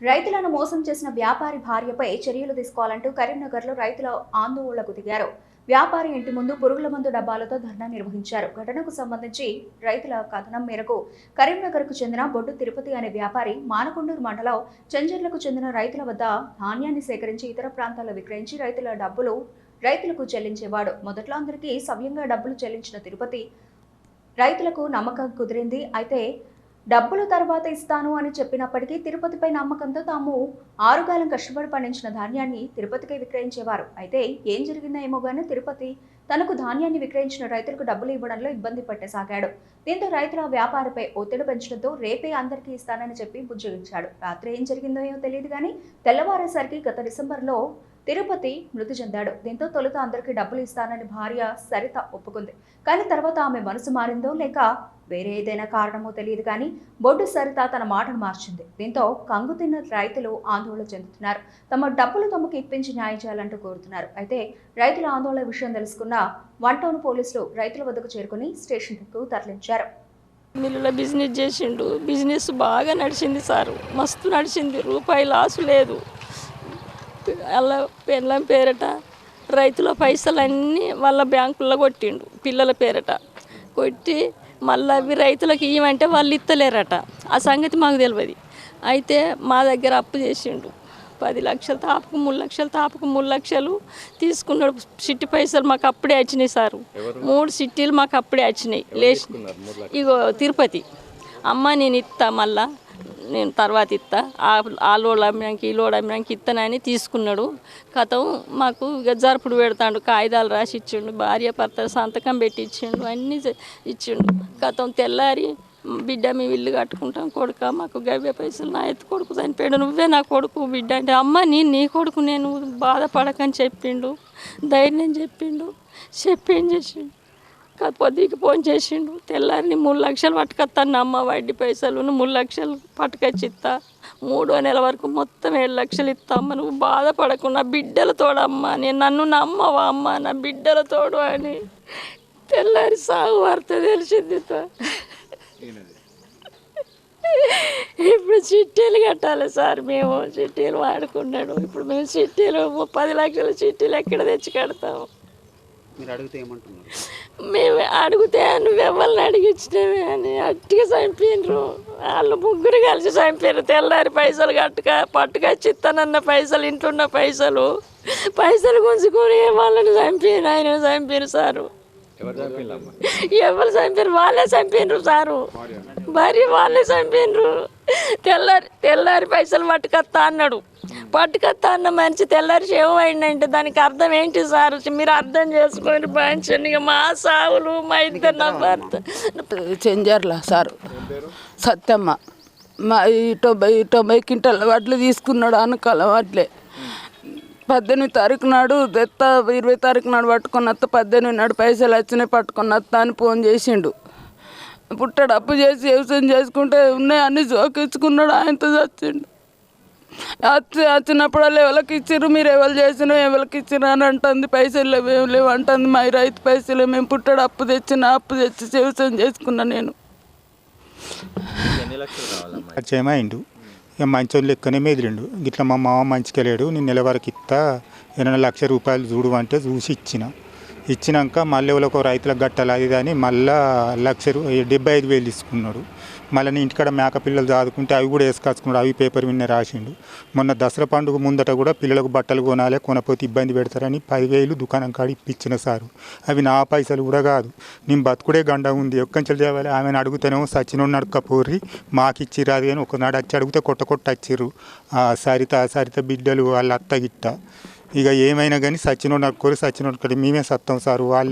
రైతులను మోసం చేసిన వ్యాపారి భార్యపై చర్యలు తీసుకోవాలంటూ కరీంనగర్లో రైతుల ఆందోళనకు దిగారు. వ్యాపారి ఇంటి ముందు పురుగుల మందు డబ్బాలతో ధర్నా నిర్వహించారు. ఘటనకు సంబంధించి రైతుల కథనం మేరకు కరీంనగర్కు చెందిన బొడ్డు తిరుపతి అనే వ్యాపారి మానకొండూరు మండలం చెంజర్లకు చెందిన రైతుల వద్ద ధాన్యాన్ని సేకరించి ఇతర ప్రాంతాల్లో విక్రయించి రైతుల డబ్బులు రైతులకు చెల్లించేవాడు. మొదట్లో అందరికీ సవ్యంగా డబ్బులు చెల్లించిన తిరుపతి రైతులకు నమ్మకం కుదిరింది. అయితే డబ్బులు తర్వాత ఇస్తాను అని చెప్పినప్పటికీ తిరుపతిపై నమ్మకంతో తాము ఆరుగాలం కష్టపడి పండించిన ధాన్యాన్ని తిరుపతికి విక్రయించేవారు. అయితే ఏం జరిగిందో ఏమో గానీ తిరుపతి తనకు ధాన్యాన్ని విక్రయించిన రైతులకు డబ్బులు ఇవ్వడంలో ఇబ్బంది పట్టసాగాడు. దీంతో రైతుల వ్యాపారిపై ఒత్తిడి పెంచడంతో రేపే అందరికీ ఇస్తానని చెప్పి బుజ్జగించాడు. రాత్రి ఏం జరిగిందో ఏమో తెలియదు కానీ తెల్లవారేసరికి గత డిసెంబర్లో తిరుపతి మృతి చెందాడు. దీంతో తొలుత అందరికీ డబ్బులు ఇస్తానని భార్య సరిత ఒప్పుకుంది. కానీ తర్వాత ఆమె మనసు మారిందో లేక వేరే ఏదైనా కారణమో తెలియదు కానీ బొడ్డు సరిత తన మాటను మార్చింది. దీంతో కంగుతిన్న రైతులు ఆందోళన చెందుతున్నారు. తమ డబ్బులు తమకు ఇప్పించి న్యాయం చేయాలంటూ కోరుతున్నారు. అయితే రైతుల ఆందోళన విషయం తెలుసుకున్న 1 టౌన్ పోలీసులు రైతుల వద్దకు చేరుకుని స్టేషన్కు తరలించారు. మిల్లులో బిజినెస్ చేసిండు. బిజినెస్ బాగా నడిచింది సారు, మస్తు నడిచింది. రూపాయి లాసు లేదు. అలా పెళ్ళం పేరట రైతుల పైసలన్నీ వాళ్ళ బ్యాంకుల్లో కొట్టిండు. పిల్లల పేరట కొట్టి మళ్ళీ అవి రైతులకు ఇవ్వమంటే వాళ్ళు ఇస్తలేరట. ఆ సంగతి మాకు తెలియదు. అయితే మా దగ్గర అప్పు చేసిండు. 10 లక్షలు తాపుకు 3 లక్షలు, తాపుకు 3 లక్షలు తీసుకున్నాడు. సిట్టి పైసలు మాకు అప్పుడే వచ్చినాయి సారు. 3 సిట్టీలు మాకు అప్పుడే వచ్చినాయి. లేచి ఇగో తిరుపతి అమ్మ నేను ఇస్తా, మళ్ళా నేను తర్వాత ఇస్తా, ఆ లోడ్ అమ్మినాక ఈ లోడ్ అమ్మినాక ఇస్తానని తీసుకున్నాడు. కథం మాకు ఇక జరుపుడు పెడతాడు. కాగితాలు రాసి ఇచ్చిండు. భార్య భర్త సంతకం పెట్టి ఇచ్చిండు. అన్నీ ఇచ్చిండు. కథం తెల్లారి బిడ్డ మేము ఇల్లు కట్టుకుంటాం కొడుక, మాకు గవ్య పైసలు, నా ఎత్తు కొడుకు చనిపోయాడు, నువ్వే నా కొడుకు బిడ్డ అంటే అమ్మ నీ కొడుకు, నేను బాధపడకని చెప్పిండు. ధైర్యం చెప్పిండు. చెప్పి ఏం చేసిండు, పొద్దుకి ఫోన్ చేసిండు. తెల్లారిని 3 లక్షలు పట్టుకొస్తాను అమ్మ, వడ్డీ పైసలు 3 లక్షలు పట్టుకొచ్చి ఇస్తా, 3వ నెల వరకు మొత్తం 7 లక్షలు ఇస్తామ్మ, నువ్వు బాధపడకు, నా బిడ్డల తోడమ్మ, నేను నన్ను నమ్మవా అమ్మ, నా బిడ్డల తోడు అని తెల్లారి సాగు వార్త తెలిసింది. ఇప్పుడు చిట్టీలు కట్టాలి సార్. మేము చిట్టీలు వాడుకున్నాడు. ఇప్పుడు మేము చిట్టీలు 10 లక్షల చిట్టీలు ఎక్కడ తెచ్చి కడతాము? మేము అడిగితే నువ్వు ఎవరిని అడిగించినవి అని అట్టిగా చంపినరు. వాళ్ళు 3 కలిసి చంపారు. తెల్లారి పైసలు పట్టుకొచ్చి ఇస్తానన్న పైసలు, ఇంటున్న పైసలు గుంజుకొని వాళ్ళని చంపారు. ఆయన చంపారు సారు. ఎవరు చంపారు? వాళ్ళే చంపినరు సారు. భార్య వాళ్ళే చంపినరు. తెల్లారి పైసలు పట్టుకొస్తా అన్నాడు. పట్టుకొస్తా అన్న మనిషి తెల్లారి శవం అయిందంటే దానికి అర్థం ఏంటి సార్? మీరు అర్థం చేసుకొని బాగా మా సావులు, మా ఇద్దరు, నా భర్త చెంజర్ల సారు సత్యమ్మ. మా 90 క్వింటాల వడ్లు తీసుకున్నాడు. అనకాల వడ్లే 18 తారీఖు నాడు తెత్త, 20 తారీఖు నాడు పట్టుకొని వస్తా, 18 నాడు పైసలు వచ్చినాయి పట్టుకొని వస్తా అని ఫోన్ చేసిండు. పుట్టాడు అప్పు చేసి వ్యవసాయం చేసుకుంటే ఉన్నాయి అన్నీ జోకించుకున్నాడు. ఆయనతో చచ్చిండు. వచ్చినప్పుడల్లా ఎవరికి ఇచ్చిర్రు, మీరు ఎవరు చేసినా ఎవరికి ఇచ్చినా అని అంటుంది. పైసలు లేవు, ఏం లేవు అంటుంది. మా రైతు పైసలు మేము పుట్టాడు అప్పు తెచ్చి వ్యవసాయం చేసుకున్నా. నేను చేయమైండు. ఇక మంచోళ్ళు లెక్కనే మెదిరిండు. ఇట్లా మా మామ మంచిగా లేడు, నేను నెల వరకు ఇస్తా, 2 లక్షల రూపాయలు చూడు అంటే చూసి ఇచ్చినాక మళ్ళీ ఎవరికి రైతులకు గట్టాలి అది అని మళ్ళీ 75,000 తీసుకున్నాడు. మళ్ళీ నేను ఇంటికాడ మేక పిల్లలు చదువుకుంటే అవి కూడా వేసుకొచ్చుకున్నాడు. అవి పేపర్ విన్న రాసిండు. మొన్న దసరా పండుగ ముందట కూడా పిల్లలకు బట్టలు కొనాలి, కొనపోతే ఇబ్బంది పెడతారని 10,000 దుకాణం కాడ ఇప్పించిన సారు. అవి నా పైసలు కూడా కాదు, నేను బతుకుడే గండ ఉంది, ఒక్కంచెలు చేయాలి. ఆమెను అడుగుతానేమో సచ్చినోడు నడకపోర్రి మాకు ఇచ్చిరాదు అని ఒకనాడు వచ్చి అడిగితే కొట్ట వచ్చిర్రు. సరిత బిడ్డలు వాళ్ళ అత్త గిట్ట. ఇక ఏమైనా కానీ సచ్చినోడు నడుకోరు, సచ్చినోడు మేమే సత్తాం సారు. వాళ్ళే